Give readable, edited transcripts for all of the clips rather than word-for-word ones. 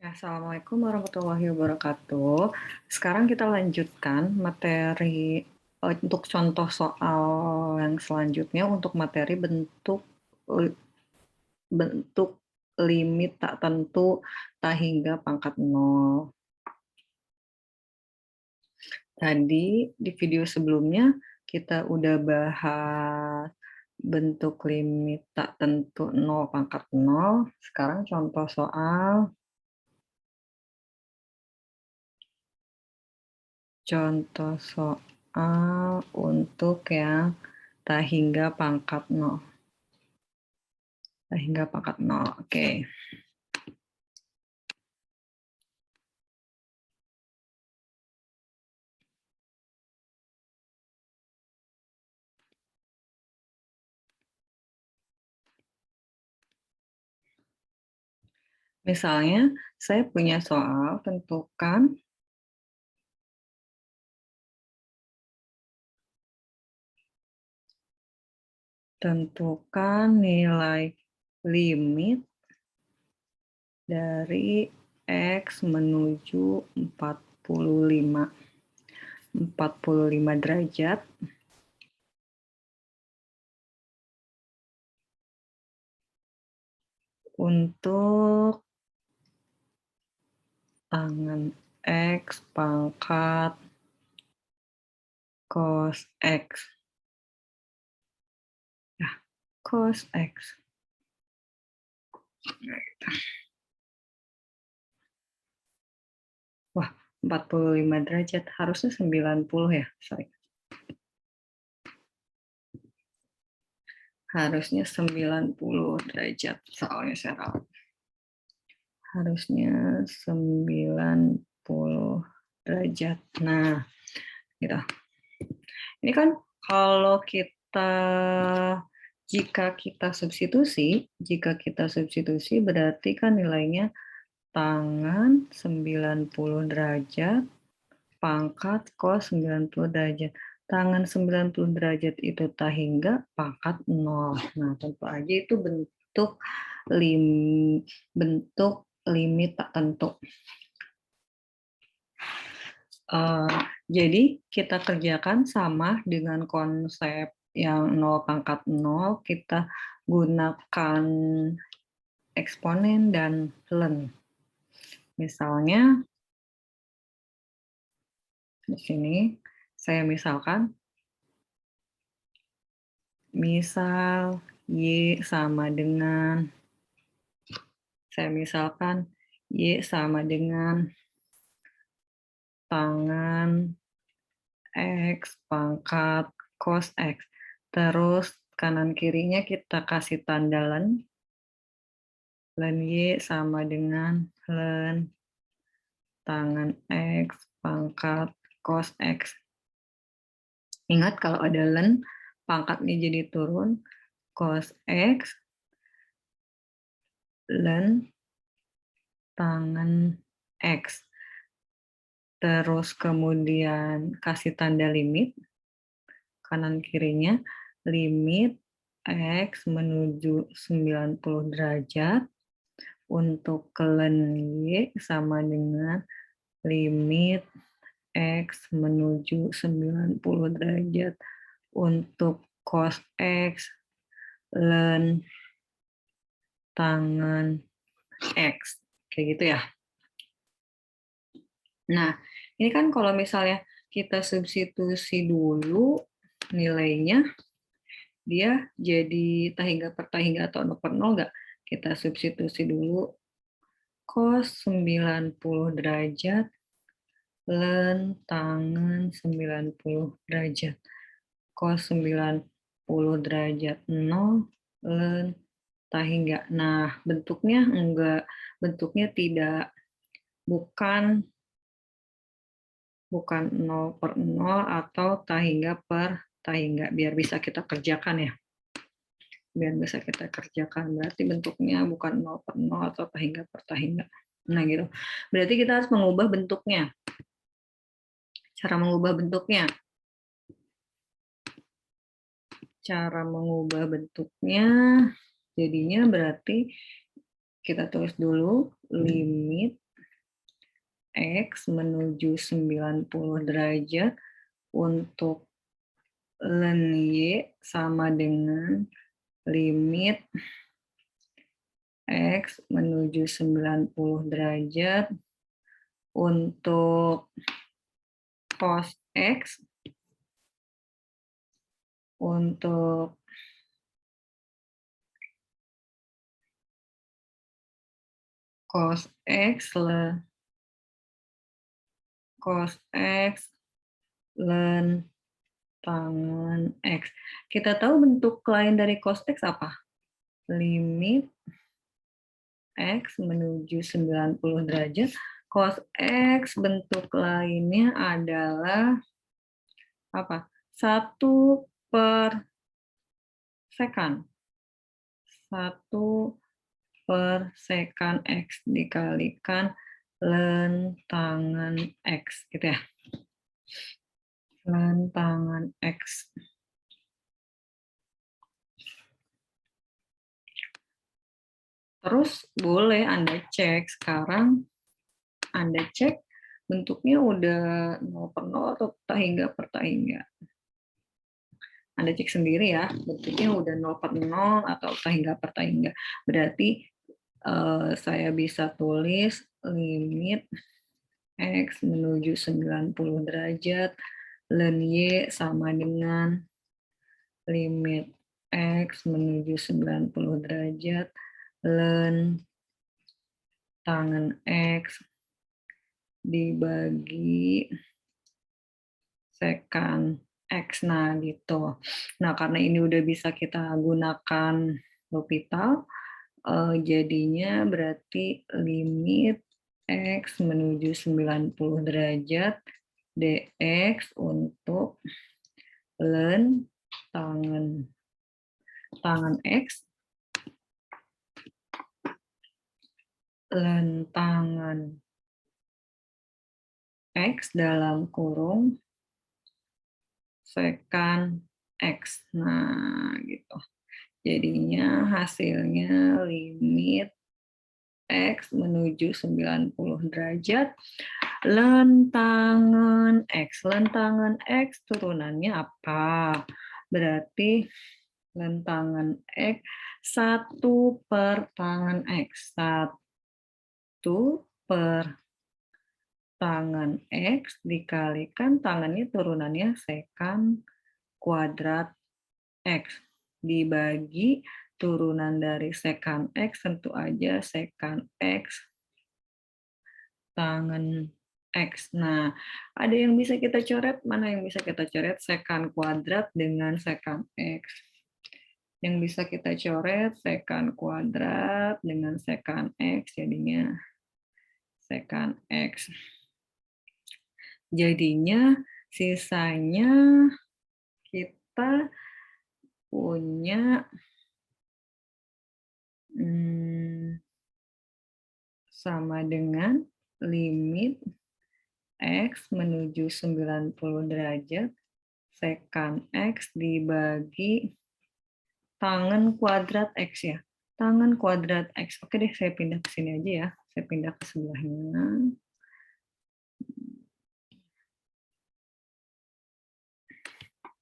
Assalamualaikum warahmatullahi wabarakatuh. Sekarang kita lanjutkan materi untuk contoh soal yang selanjutnya untuk materi bentuk limit tak tentu tak hingga pangkat 0. Tadi di video sebelumnya kita udah bahas bentuk limit tak tentu 0 pangkat 0. Sekarang contoh soal untuk yang tak hingga pangkat 0. Tak hingga pangkat 0. Oke. Misalnya, saya punya soal tentukan nilai limit dari X menuju 45 derajat untuk tangen X pangkat cos X. Ya, cos X. Wah, 45 derajat. Harusnya 90 ya. Sorry. Harusnya 90 derajat. Soalnya saya ralat. Harusnya 90 derajat. Nah, gitu. Ini kan kalau jika kita substitusi berarti kan nilainya tangan 90 derajat pangkat cos 90 derajat. Tangan 90 derajat itu tak hingga pangkat 0. Nah, tentu aja itu bentuk limit tak tentu. Jadi kita kerjakan sama dengan konsep yang 0 pangkat 0, kita gunakan eksponen dan ln. Misalnya, di sini saya misalkan, misal Y sama dengan, Y sama dengan tangan X pangkat cos X. Terus kanan kirinya kita kasih tanda ln. Ln Y sama dengan ln tangan X pangkat cos X. Ingat kalau ada ln, pangkatnya jadi turun, cos X, ln tangan X. Terus kemudian kasih tanda limit, kanan kirinya, limit X menuju 90 derajat, untuk ln Y sama dengan limit X menuju 90 derajat untuk cos X ln tangan X. Kayak gitu ya. Nah, ini kan kalau misalnya kita substitusi dulu nilainya, dia jadi tak hingga atau 0 per 0 nggak? Kita substitusi dulu cos 90 derajat ln tangan 90 derajat. Cos 90 derajat 0 ln tak hingga. Nah, bentuknya bukan 0 per 0 atau tak hingga per tak hingga. Biar bisa kita kerjakan ya. Berarti bentuknya bukan 0 per 0 atau tak hingga per tak hingga. Nah, gitu. Berarti kita harus mengubah bentuknya. Cara mengubah bentuknya. Jadinya berarti kita tulis dulu limit X menuju 90 derajat untuk ln Y sama dengan limit X menuju 90 derajat untuk cos X untuk cos X ln tangen X. Kita tahu bentuk lain dari cos X apa? Limit X menuju 90 derajat. Cos X bentuk lainnya adalah apa? 1/sekan. 1/sekan X dikalikan ln tangen X. Gitu ya. Ln tangen X. Terus boleh Anda cek sekarang, Anda cek bentuknya udah 0/0 atau tahingga per tahingga. Anda cek sendiri ya, bentuknya udah 0/0 atau tahingga per tahingga. Berarti saya bisa tulis limit X menuju 90 derajat ln Y sama dengan limit X menuju 90 derajat ln tangen X dibagi sekan X. Nah, gitu. Nah, karena ini udah bisa kita gunakan L'Hopital, jadinya berarti limit X menuju 90 derajat dx untuk ln tangen X ln tangen X dalam kurung sekan X. Nah, gitu. Jadinya hasilnya limit X menuju 90 derajat ln tangen X. Ln tangen X turunannya apa? Berarti ln tangen X 1/tangen X. 1/tangen X dikalikan tangannya turunannya sekan kuadrat X dibagi turunan dari sekan X, tentu aja sekan X tangen X. Nah, ada yang bisa kita coret? Mana yang bisa kita coret? Sekan kuadrat dengan sekan X. Yang bisa kita coret sekan kuadrat dengan sekan X, jadinya sekan X. Jadinya sisanya kita punya sama dengan limit X menuju 90 derajat sekan X dibagi tangen kuadrat X ya. Tangen kuadrat X. Oke deh, saya pindah ke sini aja ya. Saya pindah ke sebelahnya.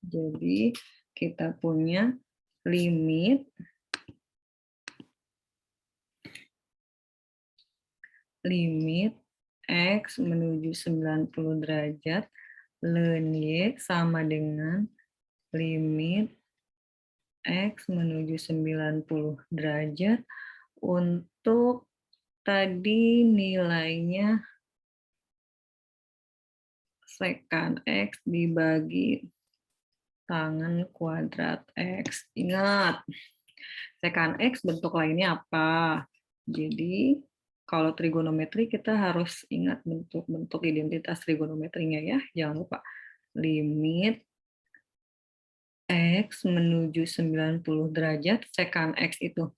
Jadi kita punya limit X menuju 90 derajat ln Y sama dengan limit X menuju 90 derajat untuk tadi nilainya sekan X dibagi tangen kuadrat X. Ingat, sekan X bentuk lainnya apa? Jadi, kalau trigonometri kita harus ingat bentuk-bentuk identitas trigonometrinya ya. Jangan lupa. Limit X menuju 90 derajat, sekan X itu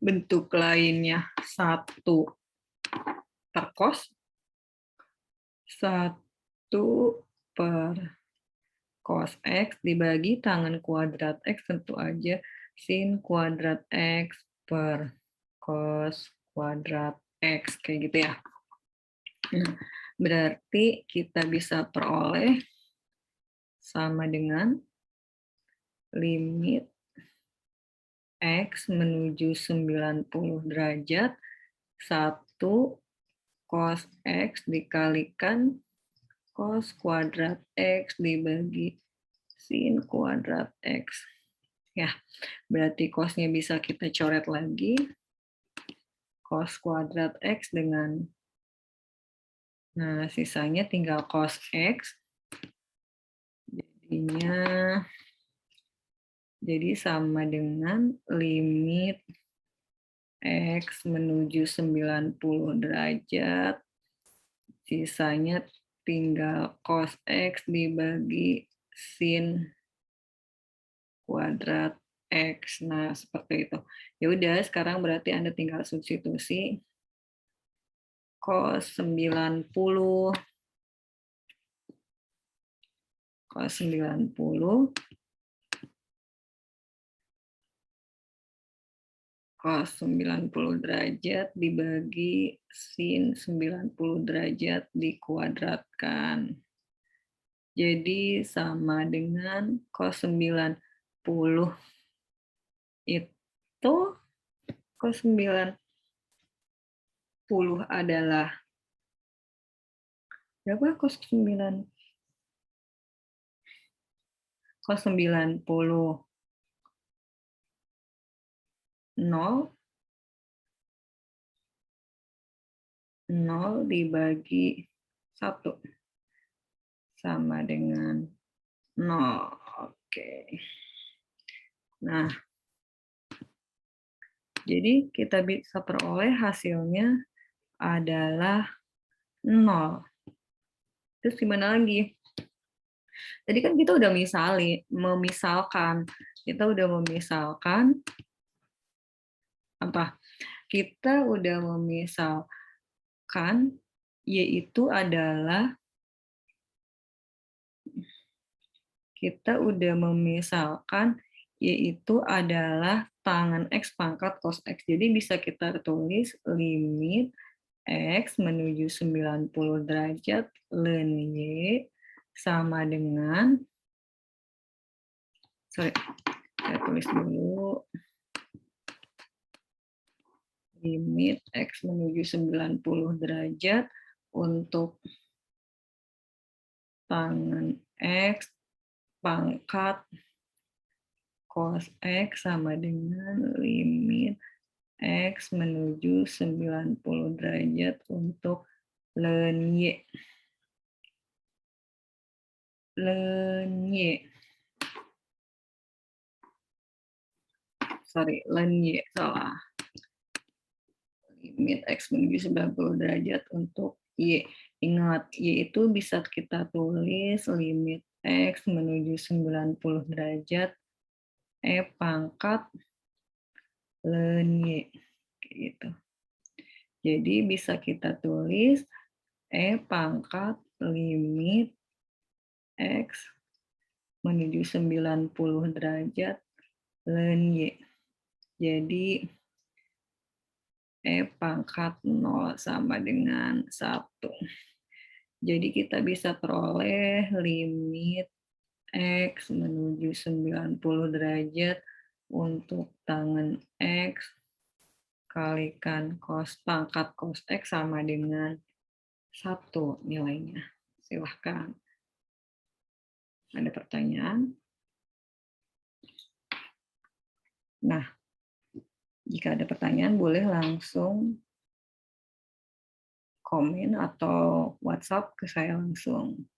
bentuk lainnya 1 per cos, 1 per cos X dibagi tangen kuadrat X, tentu aja sin kuadrat X per cos kuadrat X, kayak gitu ya. Nah, berarti kita bisa peroleh sama dengan limit X menuju 90 derajat 1 cos X dikalikan cos kuadrat X dibagi sin kuadrat X. Ya, berarti cosnya bisa kita coret lagi. Cos kuadrat X dengan, nah sisanya tinggal cos X. Jadinya, jadi sama dengan limit X menuju 90 derajat, sisanya tinggal cos X dibagi sin kuadrat X. Nah, seperti itu. Ya udah, sekarang berarti Anda tinggal substitusi cos 90 cos 90 derajat dibagi sin 90 derajat dikuadratkan. Jadi sama dengan cos 90 itu, cos 90 adalah berapa? Cos 90 0 dibagi 1 sama dengan 0. Oke. Nah, jadi kita bisa peroleh hasilnya adalah 0. Terus gimana lagi? Tadi kan kita udah memisalkan. Kita udah memisalkan apa? Kita udah memisalkan yaitu adalah tangen X pangkat cos X. Jadi bisa kita tulis limit X menuju 90 derajat ln Y sama dengan, saya tulis dulu, limit X menuju 90 derajat untuk tangen X pangkat cos X sama dengan limit X menuju 90 derajat untuk ln Y. Ln Y. Salah. Limit X menuju 90 derajat untuk Y. Ingat, Y itu bisa kita tulis limit X menuju 90 derajat E pangkat ln Y. Gitu. Jadi bisa kita tulis E pangkat limit X menuju 90 derajat ln Y. Jadi E pangkat 0 sama dengan 1. Jadi kita bisa peroleh limit X menuju 90 derajat untuk tangen X kalikan pangkat cos X sama dengan 1 nilainya. Silahkan. Ada pertanyaan? Nah, jika ada pertanyaan boleh langsung komen atau WhatsApp ke saya langsung.